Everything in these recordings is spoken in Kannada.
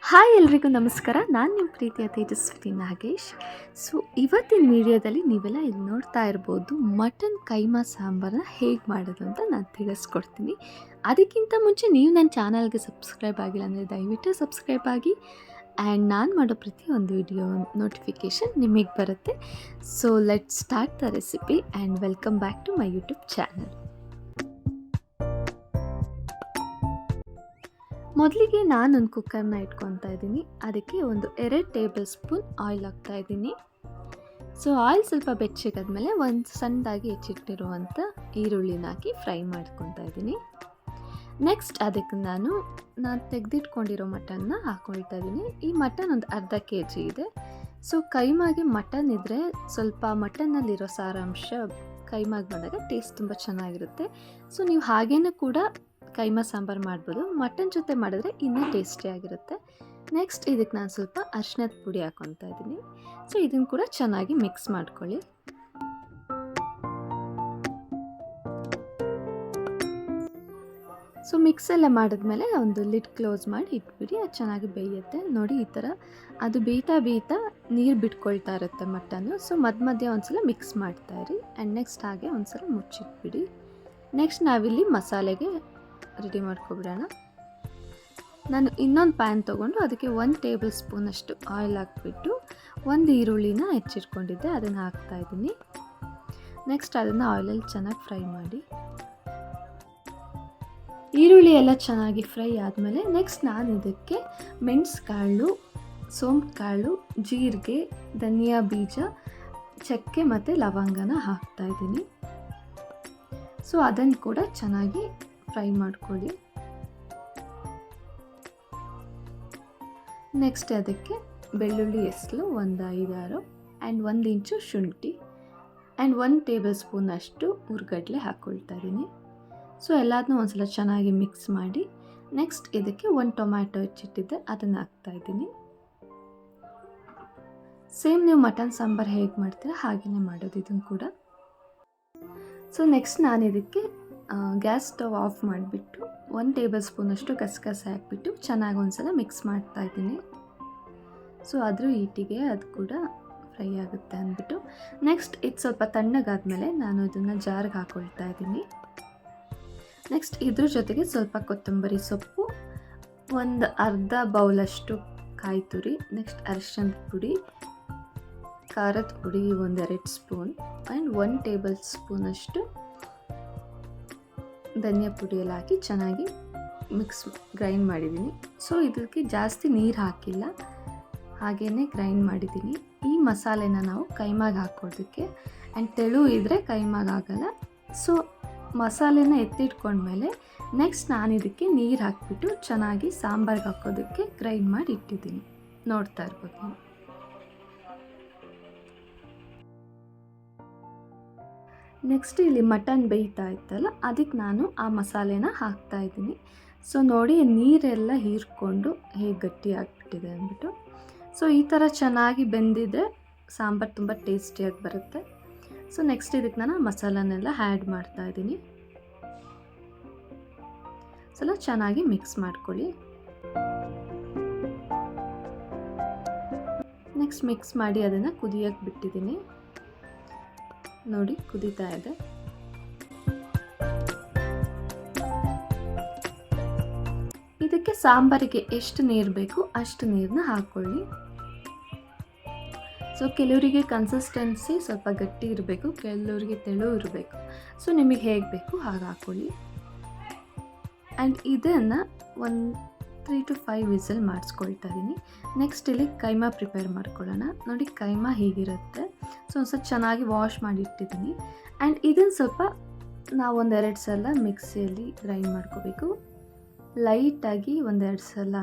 ಹಾಯ್ ಎಲ್ರಿಗೂ ನಮಸ್ಕಾರ. ನಾನು ನಿಮ್ಮ ಪ್ರೀತಿಯ ತೇಜಸ್ವಿನಿ ನಾಗೇಶ್. ಸೊ ಇವತ್ತಿನ ವಿಡಿಯೋದಲ್ಲಿ ನೀವೆಲ್ಲ ಇಲ್ಲಿ ನೋಡ್ತಾ ಇರ್ಬೋದು ಮಟನ್ ಕೈಮಾ ಸಾಂಬಾರನ್ನ ಹೇಗೆ ಮಾಡೋದು ಅಂತ ನಾನು ತಿಳಿಸ್ಕೊಡ್ತೀನಿ. ಅದಕ್ಕಿಂತ ಮುಂಚೆ ನೀವು ನನ್ನ ಚಾನಲ್ಗೆ ಸಬ್ಸ್ಕ್ರೈಬ್ ಆಗಿಲ್ಲ ಅಂದರೆ ದಯವಿಟ್ಟು ಸಬ್ಸ್ಕ್ರೈಬ್ ಆಗಿ. ಆ್ಯಂಡ್ ನಾನು ಮಾಡೋ ಪ್ರತಿಯೊಂದು ವಿಡಿಯೋ ನೋಟಿಫಿಕೇಷನ್ ನಿಮಗೆ ಬರುತ್ತೆ. So let start the recipe and welcome back to my YouTube channel. ಮೊದಲಿಗೆ ನಾನೊಂದು ಕುಕ್ಕರ್ನ ಇಟ್ಕೊತಾ ಇದ್ದೀನಿ. ಅದಕ್ಕೆ ಒಂದು 2 ಟೇಬಲ್ ಸ್ಪೂನ್ ಆಯಿಲ್ ಹಾಕ್ತಾಯಿದ್ದೀನಿ. ಸೊ ಆಯಿಲ್ ಸ್ವಲ್ಪ ಬೆಚ್ಚಗಾದ್ಮೇಲೆ ಒಂದು ಸಣ್ಣದಾಗಿ ಹೆಚ್ಚಿಟ್ಟಿರುವಂಥ ಈರುಳ್ಳಿನ ಹಾಕಿ ಫ್ರೈ ಮಾಡ್ಕೊತಾ ಇದ್ದೀನಿ. ನೆಕ್ಸ್ಟ್ ಅದಕ್ಕೆ ನಾನು ತೆಗೆದಿಟ್ಕೊಂಡಿರೋ ಮಟನ್ನ ಹಾಕ್ಕೊಳ್ತಾ ಇದ್ದೀನಿ. ಈ ಮಟನ್ ಒಂದು ಅರ್ಧ kg ಇದೆ. ಸೊ ಕೈಮಾಗೆ ಮಟನ್ ಇದ್ದರೆ ಸ್ವಲ್ಪ ಮಟನ್ನಲ್ಲಿರೋ ಸಾರಾಂಶ ಕೈಮಾಗೆ ಬಂದಾಗ ಟೇಸ್ಟ್ ತುಂಬ ಚೆನ್ನಾಗಿರುತ್ತೆ. ಸೊ ನೀವು ಹಾಗೇನೂ ಕೂಡ ಕೈಮಾ ಸಾಂಬಾರು ಮಾಡ್ಬೋದು. ಮಟನ್ ಜೊತೆ ಮಾಡಿದ್ರೆ ಇನ್ನೂ ಟೇಸ್ಟಿಯಾಗಿರುತ್ತೆ. ನೆಕ್ಸ್ಟ್ ಇದಕ್ಕೆ ನಾನು ಸ್ವಲ್ಪ ಅರಿಶಿಣದ ಪುಡಿ ಹಾಕ್ಕೊತಾ ಇದ್ದೀನಿ. ಸೊ ಇದನ್ನು ಕೂಡ ಚೆನ್ನಾಗಿ ಮಿಕ್ಸ್ ಮಾಡ್ಕೊಳ್ಳಿ. ಸೊ ಮಿಕ್ಸ್ ಎಲ್ಲ ಮಾಡಿದ್ಮೇಲೆ ಒಂದು ಲಿಡ್ ಕ್ಲೋಸ್ ಮಾಡಿ ಇಟ್ಬಿಡಿ. ಅದು ಚೆನ್ನಾಗಿ ಬೇಯುತ್ತೆ. ನೋಡಿ ಈ ಥರ ಅದು ಬೇಯ್ತಾ ನೀರು ಬಿಟ್ಕೊಳ್ತಾ ಇರುತ್ತೆ ಮಟನ್ನು. ಸೊ ಮಧ್ಯೆ ಒಂದ್ಸಲ ಮಿಕ್ಸ್ ಮಾಡ್ತಾಯಿರಿ. ಆ್ಯಂಡ್ ನೆಕ್ಸ್ಟ್ ಹಾಗೆ ಒಂದ್ಸಲ ಮುಚ್ಚಿಟ್ಬಿಡಿ. ನೆಕ್ಸ್ಟ್ ನಾವಿಲ್ಲಿ ಮಸಾಲೆಗೆ ರೆಡಿ ಮಾಡ್ಕೊಬಿಡೋಣ. ನಾನು ಇನ್ನೊಂದು ಪ್ಯಾನ್ ತೊಗೊಂಡು ಅದಕ್ಕೆ 1 ಟೇಬಲ್ ಸ್ಪೂನಷ್ಟು ಆಯಿಲ್ ಹಾಕ್ಬಿಟ್ಟು ಒಂದು ಈರುಳ್ಳಿನ ಹೆಚ್ಚಿಟ್ಕೊಂಡಿದ್ದೆ ಅದನ್ನು ಹಾಕ್ತಾಯಿದ್ದೀನಿ. ನೆಕ್ಸ್ಟ್ ಅದನ್ನು ಆಯಿಲಲ್ಲಿ ಚೆನ್ನಾಗಿ ಫ್ರೈ ಮಾಡಿ. ಈರುಳ್ಳಿ ಎಲ್ಲ ಚೆನ್ನಾಗಿ ಫ್ರೈ ಆದಮೇಲೆ ನೆಕ್ಸ್ಟ್ ನಾನು ಇದಕ್ಕೆ ಮೆಣಸುಕಾಳು, ಸೋಂಪು ಕಾಳು, ಜೀರಿಗೆ, ಧನಿಯಾ ಬೀಜ, ಚಕ್ಕೆ ಮತ್ತು ಲವಂಗನ ಹಾಕ್ತಾಯಿದ್ದೀನಿ. ಸೊ ಅದನ್ನು ಕೂಡ ಚೆನ್ನಾಗಿ ಫ್ರೈ ಮಾಡ್ಕೊಳ್ಳಿ. ನೆಕ್ಸ್ಟ್ ಅದಕ್ಕೆ ಬೆಳ್ಳುಳ್ಳಿ ಎಸಳು ಒಂದು 5-6 ಆ್ಯಂಡ್ 1 ಇಂಚು ಶುಂಠಿ ಆ್ಯಂಡ್ 1 ಟೇಬಲ್ ಸ್ಪೂನ್ ಅಷ್ಟು ಹುರ್ಗಡ್ಲೆ ಹಾಕ್ಕೊಳ್ತಾ ಇದ್ದೀನಿ. ಸೊ ಎಲ್ಲದನ್ನೂ ಒಂದ್ಸಲ ಚೆನ್ನಾಗಿ ಮಿಕ್ಸ್ ಮಾಡಿ ನೆಕ್ಸ್ಟ್ ಇದಕ್ಕೆ 1 ಟೊಮ್ಯಾಟೊ ಹೆಚ್ಚಿಟ್ಟಿದ್ದೆ ಅದನ್ನು ಹಾಕ್ತಾಯಿದ್ದೀನಿ. ಸೇಮ್ ನೀವು ಮಟನ್ ಸಾಂಬಾರು ಹೇಗೆ ಮಾಡ್ತೀರಾ ಹಾಗೆಯೇ ಮಾಡೋದು ಇದನ್ನು ಕೂಡ. ಸೊ ನೆಕ್ಸ್ಟ್ ನಾನು ಇದಕ್ಕೆ ಗ್ಯಾಸ್ ಸ್ಟವ್ ಆಫ್ ಮಾಡಿಬಿಟ್ಟು 1 ಟೇಬಲ್ ಸ್ಪೂನಷ್ಟು ಗಸಗಸೆ ಹಾಕ್ಬಿಟ್ಟು ಚೆನ್ನಾಗಿ ಒಂದ್ಸಲ ಮಿಕ್ಸ್ ಮಾಡ್ತಾಯಿದ್ದೀನಿ. ಸೊ ಅದ್ರ ಹೀಟಿಗೆ ಅದು ಕೂಡ ಫ್ರೈ ಆಗುತ್ತೆ ಅಂದ್ಬಿಟ್ಟು ನೆಕ್ಸ್ಟ್ ಇದು ಸ್ವಲ್ಪ ತಣ್ಣಗಾದ್ಮೇಲೆ ನಾನು ಇದನ್ನು ಜಾರ್ಗೆ ಹಾಕ್ಕೊಳ್ತಾ ಇದ್ದೀನಿ. ನೆಕ್ಸ್ಟ್ ಇದ್ರ ಜೊತೆಗೆ ಸ್ವಲ್ಪ ಕೊತ್ತಂಬರಿ ಸೊಪ್ಪು, ಒಂದು ಅರ್ಧ ಬೌಲಷ್ಟು ಕಾಯಿ ತುರಿ, ನೆಕ್ಸ್ಟ್ ಅರಿಶಿಣದ ಪುಡಿ, ಖಾರದ ಪುಡಿ 1-2 ಸ್ಪೂನ್ ಆ್ಯಂಡ್ 1 ಟೇಬಲ್ ಸ್ಪೂನಷ್ಟು ಧನಿಯಾ ಪುಡಿ ಎಲ್ಲ ಹಾಕಿ ಚೆನ್ನಾಗಿ ಗ್ರೈಂಡ್ ಮಾಡಿದ್ದೀನಿ. ಸೊ ಇದಕ್ಕೆ ಜಾಸ್ತಿ ನೀರು ಹಾಕಿಲ್ಲ, ಹಾಗೇ ಗ್ರೈಂಡ್ ಮಾಡಿದ್ದೀನಿ. ಈ ಮಸಾಲೆನ ನಾವು ಕೈಮಾಗೆ ಹಾಕೋದಕ್ಕೆ ಆ್ಯಂಡ್ ತೆಳು ಇದ್ದರೆ ಕೈಮಾಗೆ ಆಗಲ್ಲ. ಸೊ ಮಸಾಲೆನ ಎತ್ತಿಟ್ಕೊಂಡ್ಮೇಲೆ ನೆಕ್ಸ್ಟ್ ನಾನು ಇದಕ್ಕೆ ನೀರು ಹಾಕಿಬಿಟ್ಟು ಚೆನ್ನಾಗಿ ಸಾಂಬಾರ್ಗೆ ಹಾಕೋದಕ್ಕೆ ಗ್ರೈಂಡ್ ಮಾಡಿ ಇಟ್ಟಿದ್ದೀನಿ. ನೋಡ್ತಾ ಇರ್ಬೋದು ನೀವು. ನೆಕ್ಸ್ಟ್ ಇಲ್ಲಿ ಮಟನ್ ಬೇಯ್ತಾ ಇತ್ತಲ್ಲ ಅದಕ್ಕೆ ನಾನು ಆ ಮಸಾಲೆನ ಹಾಕ್ತಾಯಿದ್ದೀನಿ. ಸೊ ನೋಡಿ ನೀರೆಲ್ಲ ಹೀರ್ಕೊಂಡು ಹೇಗೆ ಗಟ್ಟಿ ಆಗಿಬಿಟ್ಟಿದೆ ಅಂದ್ಬಿಟ್ಟು. ಸೊ ಈ ಥರ ಚೆನ್ನಾಗಿ ಬೆಂದಿದ್ರೆ ಸಾಂಬಾರು ತುಂಬ ಟೇಸ್ಟಿಯಾಗಿ ಬರುತ್ತೆ. ಸೊ ನೆಕ್ಸ್ಟ್ ಇದಕ್ಕೆ ನಾನು ಮಸಾಲನೆಲ್ಲ ಆ್ಯಡ್ ಮಾಡ್ತಾಯಿದ್ದೀನಿ. ಸ್ವಲ್ಪ ಚೆನ್ನಾಗಿ ಮಿಕ್ಸ್ ಮಾಡ್ಕೊಳ್ಳಿ. ನೆಕ್ಸ್ಟ್ ಮಿಕ್ಸ್ ಮಾಡಿ ಅದನ್ನು ಕುದಿಯೋಕ್ಕೆ ಬಿಟ್ಟಿದ್ದೀನಿ. ನೋಡಿ ಕುದೀತಾ ಇದೆ. ಇದಕ್ಕೆ ಸಾಂಬಾರಿಗೆ ಎಷ್ಟು ನೀರು ಬೇಕು ಅಷ್ಟು ನೀರನ್ನ ಹಾಕ್ಕೊಳ್ಳಿ. ಸೊ ಕೆಲವರಿಗೆ ಕನ್ಸಿಸ್ಟೆನ್ಸಿ ಸ್ವಲ್ಪ ಗಟ್ಟಿ ಇರಬೇಕು, ಕೆಲವರಿಗೆ ತೆಳು ಇರಬೇಕು. ಸೊ ನಿಮಗೆ ಹೇಗೆ ಬೇಕು ಹಾಗೆ ಹಾಕ್ಕೊಳ್ಳಿ. ಆ್ಯಂಡ್ ಇದನ್ನು ಒಂದು 3 to 5 ವಿಸಲ್ ಮಾಡಿಸ್ಕೊಳ್ತಾ ಇದ್ದೀನಿ. ನೆಕ್ಸ್ಟ್ ಇಲ್ಲಿ ಕೈಮಾ ಪ್ರಿಪೇರ್ ಮಾಡ್ಕೊಳ್ಳೋಣ. ನೋಡಿ ಕೈಮಾ ಹೀಗಿರುತ್ತೆ. ಸೊ ಒಂದು ಸ್ವಲ್ಪ ಚೆನ್ನಾಗಿ ವಾಶ್ ಮಾಡಿ ಇಟ್ಟಿದ್ದೀನಿ. ಆ್ಯಂಡ್ ಇದನ್ನು ಸ್ವಲ್ಪ ನಾವು 1-2 ಸಲ ಮಿಕ್ಸಿಯಲ್ಲಿ ಗ್ರೈಂಡ್ ಮಾಡ್ಕೋಬೇಕು. ಲೈಟಾಗಿ 1-2 ಸಲ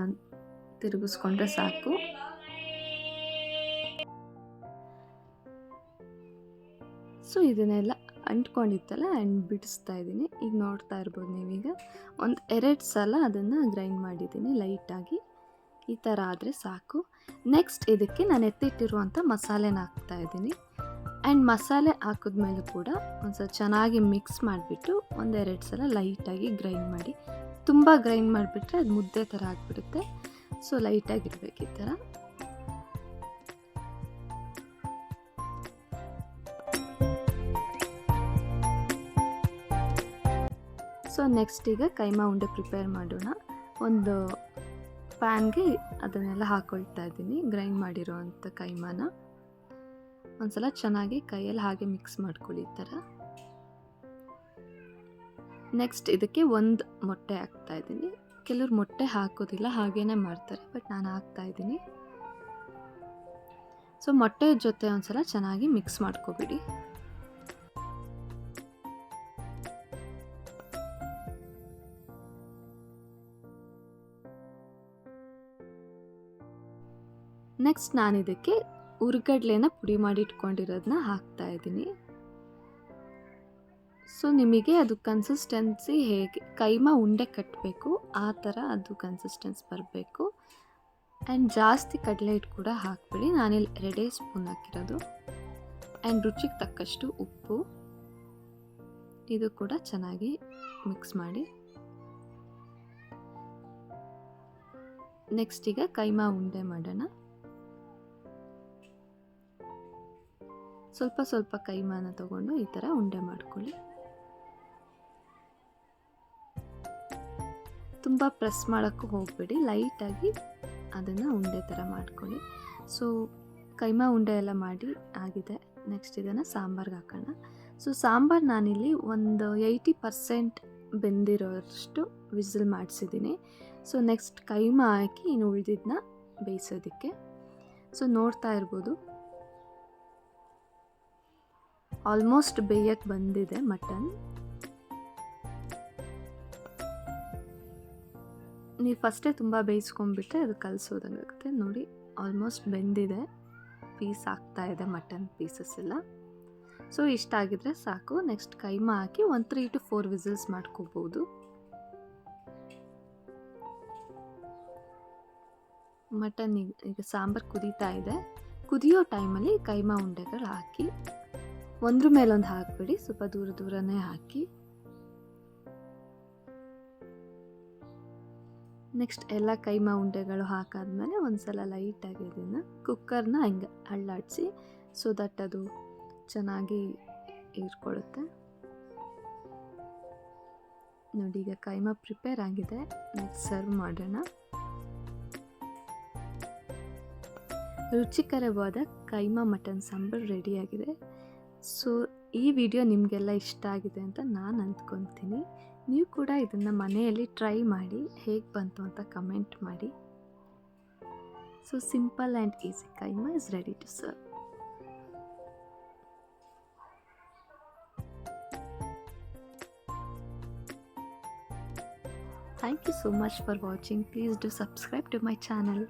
ತಿರುಗಿಸ್ಕೊಂಡ್ರೆ ಸಾಕು. ಸೊ ಇದನ್ನೆಲ್ಲ ಅಂಟ್ಕೊಂಡಿತ್ತಲ್ಲ ಆ್ಯಂಡ್ ಬಿಡಿಸ್ತಾ ಇದ್ದೀನಿ. ಈಗ ನೋಡ್ತಾ ಇರ್ಬೋದು ನೀವೀಗ 1-2 ಸಲ ಅದನ್ನು ಗ್ರೈಂಡ್ ಮಾಡಿದ್ದೀನಿ ಲೈಟಾಗಿ. ಈ ಥರ ಆದರೆ ಸಾಕು. ನೆಕ್ಸ್ಟ್ ಇದಕ್ಕೆ ನಾನು ಎತ್ತಿಟ್ಟಿರುವಂಥ ಮಸಾಲೆನ ಹಾಕ್ತಾಯಿದ್ದೀನಿ. ಆ್ಯಂಡ್ ಮಸಾಲೆ ಹಾಕಿದ್ಮೇಲೆ ಕೂಡ ಒಂದು ಸ್ವಲ್ಪ ಚೆನ್ನಾಗಿ ಮಿಕ್ಸ್ ಮಾಡಿಬಿಟ್ಟು 1-2 ಸಲ ಲೈಟಾಗಿ ಗ್ರೈಂಡ್ ಮಾಡಿ. ತುಂಬ ಗ್ರೈಂಡ್ ಮಾಡಿಬಿಟ್ರೆ ಅದು ಮುದ್ದೆ ಥರ ಆಗಿಬಿಡುತ್ತೆ. ಸೊ ಲೈಟಾಗಿರ್ಬೇಕು ಈ ಥರ. ಸೊ ನೆಕ್ಸ್ಟ್ ಈಗ ಕೈಮಾ ಉಂಡೆ ಪ್ರಿಪೇರ್ ಮಾಡೋಣ. ಒಂದು ಪ್ಯಾನ್ಗೆ ಅದನ್ನೆಲ್ಲ ಹಾಕ್ಕೊಳ್ತಾ ಇದ್ದೀನಿ, ಗ್ರೈಂಡ್ ಮಾಡಿರೋ ಅಂಥ ಕೈಮಾನ. ಒಂದ್ಸಲ ಚೆನ್ನಾಗಿ ಕೈಯಲ್ಲಿ ಹಾಗೆ ಮಿಕ್ಸ್ ಮಾಡ್ಕೊಳ್ಳಿ ಈ ಥರ. ನೆಕ್ಸ್ಟ್ ಇದಕ್ಕೆ ಒಂದು ಮೊಟ್ಟೆ ಹಾಕ್ತಾ ಇದ್ದೀನಿ. ಕೆಲವ್ರು ಮೊಟ್ಟೆ ಹಾಕೋದಿಲ್ಲ, ಹಾಗೇನೆ ಮಾಡ್ತಾರೆ, ಬಟ್ ನಾನು ಹಾಕ್ತಾ ಇದ್ದೀನಿ. ಸೊ ಮೊಟ್ಟೆ ಜೊತೆ ಒಂದ್ಸಲ ಚೆನ್ನಾಗಿ ಮಿಕ್ಸ್ ಮಾಡ್ಕೊಬಿಡಿ. ನೆಕ್ಸ್ಟ್ ನಾನು ಇದಕ್ಕೆ ಹುರ್ಗಡ್ಲೆನ ಪುಡಿ ಮಾಡಿ ಇಟ್ಕೊಂಡಿರೋದನ್ನ ಹಾಕ್ತಾ ಇದ್ದೀನಿ. ಸೊ ನಿಮಗೆ ಅದು ಕನ್ಸಿಸ್ಟೆನ್ಸಿ ಹೇಗೆ ಕೈಮಾ ಉಂಡೆ ಕಟ್ಟಬೇಕು ಆ ಥರ ಅದು ಕನ್ಸಿಸ್ಟೆನ್ಸಿ ಬರಬೇಕು. ಆ್ಯಂಡ್ ಜಾಸ್ತಿ ಕಡಲೆ ಹಿಟ್ಟು ಕೂಡ ಹಾಕ್ಬಿಡಿ. ನಾನಿಲ್ಲಿ 2 ಸ್ಪೂನ್ ಹಾಕಿರೋದು. ಆ್ಯಂಡ್ ರುಚಿಗೆ ತಕ್ಕಷ್ಟು ಉಪ್ಪು, ಇದು ಕೂಡ ಚೆನ್ನಾಗಿ ಮಿಕ್ಸ್ ಮಾಡಿ. ನೆಕ್ಸ್ಟ್ ಈಗ ಕೈಮಾ ಉಂಡೆ ಮಾಡೋಣ. ಸ್ವಲ್ಪ ಸ್ವಲ್ಪ ಕೈಮಾನ ತಗೊಂಡು ಈ ಥರ ಉಂಡೆ ಮಾಡ್ಕೊಳ್ಳಿ. ತುಂಬ ಪ್ರೆಸ್ ಮಾಡೋಕ್ಕೂ ಹೋಗಬೇಡಿ, ಲೈಟಾಗಿ ಅದನ್ನು ಉಂಡೆ ಥರ ಮಾಡ್ಕೊಳ್ಳಿ. ಸೊ ಕೈಮಾ ಉಂಡೆ ಎಲ್ಲ ಮಾಡಿ ಆಗಿದೆ. ನೆಕ್ಸ್ಟ್ ಇದನ್ನು ಸಾಂಬಾರ್ಗೆ ಹಾಕೋಣ. ಸೊ ಸಾಂಬಾರು ನಾನಿಲ್ಲಿ ಒಂದು 80% ಬೆಂದಿರೋಷ್ಟು ವಿಸಿಲ್ ಮಾಡಿಸಿದ್ದೀನಿ. ಸೊ ನೆಕ್ಸ್ಟ್ ಕೈಮಾ ಹಾಕಿ ಇನ್ನು ಉಳಿದಿದ್ದನ್ನ ಬೇಯಿಸೋದಕ್ಕೆ. ಸೊ ನೋಡ್ತಾ ಇರ್ಬೋದು ಆಲ್ಮೋಸ್ಟ್ ಬೇಯಕ್ಕೆ ಬಂದಿದೆ ಮಟನ್. ನೀವು ಫಸ್ಟೇ ತುಂಬ ಬೇಯಿಸ್ಕೊಂಡ್ಬಿಟ್ರೆ ಅದು ಕಲಸೋದಂಗಾಗುತ್ತೆ. ನೋಡಿ ಆಲ್ಮೋಸ್ಟ್ ಬೆಂದಿದೆ, ಪೀಸ್ ಆಗ್ತಾ ಇದೆ ಮಟನ್ ಪೀಸಸ್ ಎಲ್ಲ. ಸೊ ಇಷ್ಟ ಆಗಿದ್ರೆ ಸಾಕು. ನೆಕ್ಸ್ಟ್ ಕೈಮಾ ಹಾಕಿ ಒಂದು 3 to 4 ವಿಸಿಲ್ಸ್ ಮಾಡ್ಕೋಬೋದು. ಮಟನ್ ಈಗ ಸಾಂಬಾರು ಕುದೀತಾ ಇದೆ. ಕುದಿಯೋ ಟೈಮಲ್ಲಿ ಕೈಮಾ ಉಂಡೆಗಳು ಹಾಕಿ ಒಂದ್ರ ಮೇಲೊಂದು ಹಾಕ್ಬಿಡಿ, ಸ್ವಲ್ಪ ದೂರ ದೂರನೇ ಹಾಕಿ. ನೆಕ್ಸ್ಟ್ ಎಲ್ಲ ಕೈಮಾ ಉಂಡೆಗಳು ಹಾಕಾದ್ಮೇಲೆ ಒಂದ್ಸಲ ಲೈಟಾಗಿ ಇದನ್ನು ಕುಕ್ಕರ್ನ ಹಿಂಗೆ ಅಳ್ಳಾಡಿಸಿ, ಸೊ ದಟ್ ಅದು ಚೆನ್ನಾಗಿ ಹೀರ್ಕೊಳ್ಳುತ್ತೆ. ನೋಡಿ ಈಗ ಕೈಮಾ ಪ್ರಿಪೇರ್ ಆಗಿದೆ. ನೆಕ್ಸ್ಟ್ ಸರ್ವ್ ಮಾಡೋಣ. ರುಚಿಕರವಾದ ಕೈಮಾ ಮಟನ್ ಸಾಂಬಾರು ರೆಡಿಯಾಗಿದೆ. ಸೊ ಈ ವಿಡಿಯೋ ನಿಮಗೆಲ್ಲ ಇಷ್ಟ ಆಗಿದೆ ಅಂತ ನಾನು ಅಂದ್ಕೊತೀನಿ. ನೀವು ಕೂಡ ಇದನ್ನು ಮನೆಯಲ್ಲಿ ಟ್ರೈ ಮಾಡಿ ಹೇಗೆ ಬಂತು ಅಂತ ಕಮೆಂಟ್ ಮಾಡಿ. So simple and easy keema is ready to serve. Thank you so much for watching. Please do subscribe to my channel.